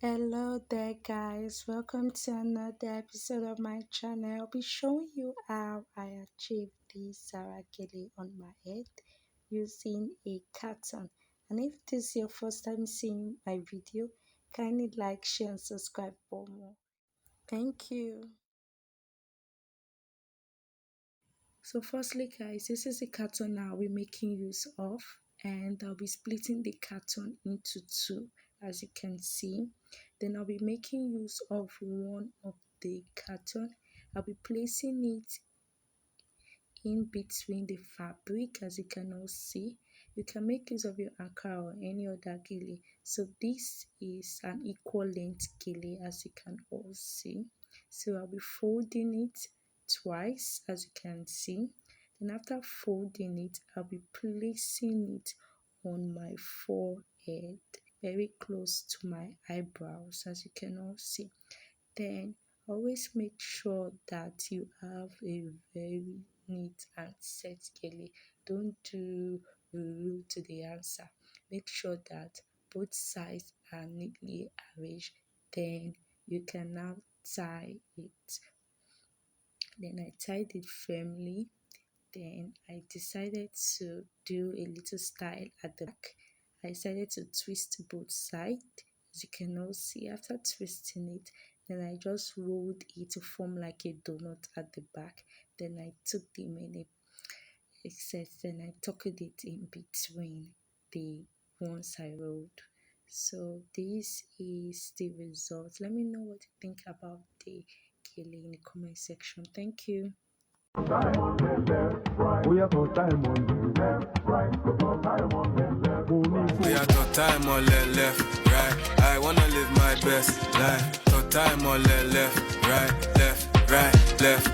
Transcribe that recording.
Hello there, guys. Welcome to another episode of my channel. I'll be showing you how I achieved this Gele on my head using a carton. And if this is your first time seeing my video, kindly like, share, and subscribe for more. Thank you. So, firstly, guys, this is a carton now we're making use of, and I'll be splitting the carton into two, as you can see. Then I'll be making use of one of the carton. I'll be placing it in between the fabric, as you can all see. You can make use of your Ankara or any other gele. So this is an equal length gele, as you can all see. So I'll be folding it twice, as you can see. Then after folding it, I'll be placing it on my forehead, very close to my eyebrows, as you can all see. Then always make sure that you have a very neat and set gele. Don't do rude to the answer. Make sure that both sides are neatly arranged. Then you can now tie it. Then I tied it firmly. Then I decided to do a little style at the back. I decided to twist both sides. As you can all see, after twisting it, then I just rolled it to form like a donut at the back. Then I took the remaining excess, then I tucked it in between the ones I rolled. So this is the result. Let me know what you think about the gele in the comment section. Thank you. Time on the left, right. We have no time on the left, right. No time on the left, right. We have no time on the left, right. I wanna live my best life. No time on the left, right, left, right, left.